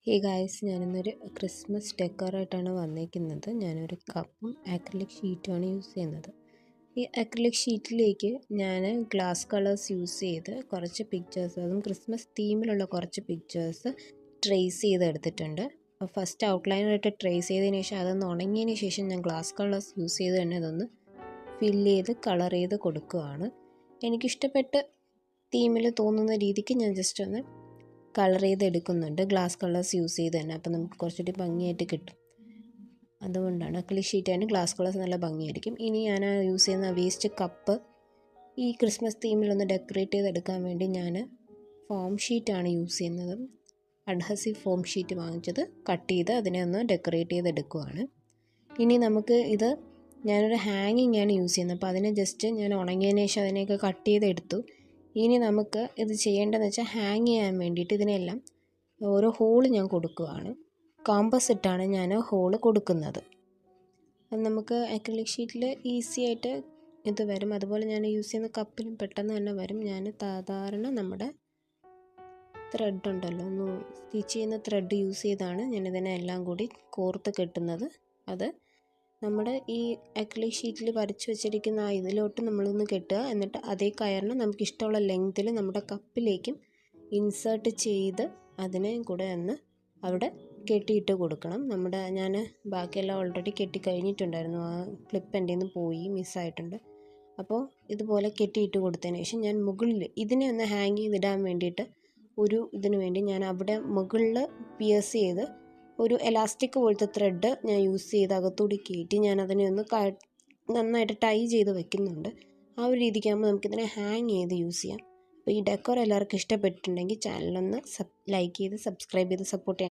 Hey guys, ഞാനിന്നൊരു Christmas ഡെക്കറായിട്ടാണ് വന്നിരിക്കുന്നത്. ഞാനൊരു കപ്പും ആക്രിലിക് ഷീറ്റുമാണ് യൂസ് ചെയ്യുന്നത്. ഈ ആക്രിലിക് ഷീറ്റിലേക്ക് ഞാൻ ഗ്ലാസ് കളേഴ്സ് യൂസ് ചെയ്ത് കുറച്ച് പിക്ചേഴ്സ്, അതും ക്രിസ്മസ് തീമിലുള്ള കുറച്ച് പിക്ചേഴ്സ് ട്രേസ് ചെയ്തെടുത്തിട്ടുണ്ട്. ഫസ്റ്റ് ഔട്ട്ലൈനായിട്ട് ട്രേസ് ചെയ്തതിന് ശേഷം അതൊന്ന് ഉണങ്ങിയതിന് ശേഷം ഞാൻ ഗ്ലാസ് കളേഴ്സ് യൂസ് ചെയ്ത് തന്നെ അതൊന്ന് ഫില്ല് ചെയ്ത് കളർ ചെയ്ത് കൊടുക്കുകയാണ്. എനിക്കിഷ്ടപ്പെട്ട തീമിൽ തോന്നുന്ന രീതിക്ക് ഞാൻ ജസ്റ്റ് ഒന്ന് കളർ ചെയ്തെടുക്കുന്നുണ്ട്, ഗ്ലാസ് കളേഴ്സ് യൂസ് ചെയ്ത് തന്നെ. അപ്പോൾ നമുക്ക് കുറച്ചുകൂടി ഭംഗിയായിട്ട് കിട്ടും. അതുകൊണ്ടാണ് അക്രിലിക് ഷീറ്റാണ്, ഗ്ലാസ് കളേഴ്സ് നല്ല ഭംഗിയായിരിക്കും. ഇനി ഞാൻ യൂസ് ചെയ്യുന്ന വേസ്റ്റ് കപ്പ് ഈ ക്രിസ്മസ് തീമിലൊന്ന് ഡെക്കറേറ്റ് ചെയ്തെടുക്കാൻ വേണ്ടി ഞാൻ ഫോം ഷീറ്റാണ് യൂസ് ചെയ്യുന്നത്. അഡ്ഹസീവ് ഫോം ഷീറ്റ് വാങ്ങിച്ചത് കട്ട് ചെയ്ത് അതിനെ ഒന്ന് ഡെക്കറേറ്റ് ചെയ്തെടുക്കുവാണ്. ഇനി നമുക്ക് ഇത് ഞാനൊരു ഹാങ്ങിങ് ആണ് യൂസ് ചെയ്യുന്നത്. അപ്പോൾ അതിനെ ജസ്റ്റ് ഞാൻ ഉണങ്ങിയതിന് ശേഷം അതിനെയൊക്കെ കട്ട് ചെയ്തെടുത്തു. ഇനി നമുക്ക് ഇത് ചെയ്യേണ്ടതെന്ന് വെച്ചാൽ ഹാങ് ചെയ്യാൻ വേണ്ടിയിട്ട് ഇതിനെല്ലാം ഓരോ ഹോള് ഞാൻ കൊടുക്കുകയാണ്. കോമ്പസ് ഇട്ടാണ് ഞാൻ ഹോള് കൊടുക്കുന്നത്. അത് നമുക്ക് അക്രിലിക് ഷീറ്റിൽ ഈസി ആയിട്ട് ഇത് വരും. അതുപോലെ ഞാൻ യൂസ് ചെയ്യുന്ന കപ്പിലും പെട്ടെന്ന് തന്നെ വരും. ഞാൻ സാധാരണ നമ്മുടെ ത്രെഡ് ഉണ്ടല്ലോ, ഒന്ന് സ്റ്റിച്ച് ചെയ്യുന്ന ത്രെഡ് യൂസ് ചെയ്താണ് ഞാനിതിനെ എല്ലാം കൂടി കോർത്ത് കെട്ടുന്നത്. അത് നമ്മുടെ ഈ അക്രിലിക് ഷീറ്റിൽ വരച്ച് വെച്ചിരിക്കുന്ന ആ ഇതിലോട്ട് നമ്മളൊന്ന് കെട്ടുക. എന്നിട്ട് അതേ കയറിന് നമുക്ക് ഇഷ്ടമുള്ള ലെങ്ത്തിൽ നമ്മുടെ കപ്പിലേക്കും ഇൻസേർട്ട് ചെയ്ത് അതിനെ കൂടെ ഒന്ന് അവിടെ കെട്ടിയിട്ട് കൊടുക്കണം. ഞാൻ ബാക്കിയെല്ലാം ഓൾറെഡി കെട്ടി കഴിഞ്ഞിട്ടുണ്ടായിരുന്നു. ആ ക്ലിപ്പ് എൻ്റെ നിന്ന് പോയി, മിസ്സായിട്ടുണ്ട്. അപ്പോൾ ഇതുപോലെ കെട്ടിയിട്ട് കൊടുത്തതിന് ശേഷം ഞാൻ മുകളിൽ ഇതിനെ ഒന്ന് ഹാങ് ചെയ്തിടാൻ വേണ്ടിയിട്ട് ഇതിനു വേണ്ടി ഞാൻ അവിടെ മുകളിൽ പിയേഴ്സ് ചെയ്ത് ഒരു എലാസ്റ്റിക് പോലത്തെ ത്രെഡ് ഞാൻ യൂസ് ചെയ്ത് അകത്തൂടി കയറ്റി ഞാൻ അതിനെ ഒന്ന് നന്നായിട്ട് ടൈ ചെയ്ത് വെക്കുന്നുണ്ട്. ആ ഒരു രീതിക്കാകുമ്പോൾ നമുക്കിതിനെ ഹാങ് ചെയ്ത് യൂസ് ചെയ്യാം. അപ്പോൾ ഈ ഡെക്കോർ എല്ലാവർക്കും ഇഷ്ടപ്പെട്ടിട്ടുണ്ടെങ്കിൽ ചാനലൊന്ന് ലൈക്ക് ചെയ്ത് സബ്സ്ക്രൈബ് ചെയ്ത് സപ്പോർട്ട് ചെയ്യാം.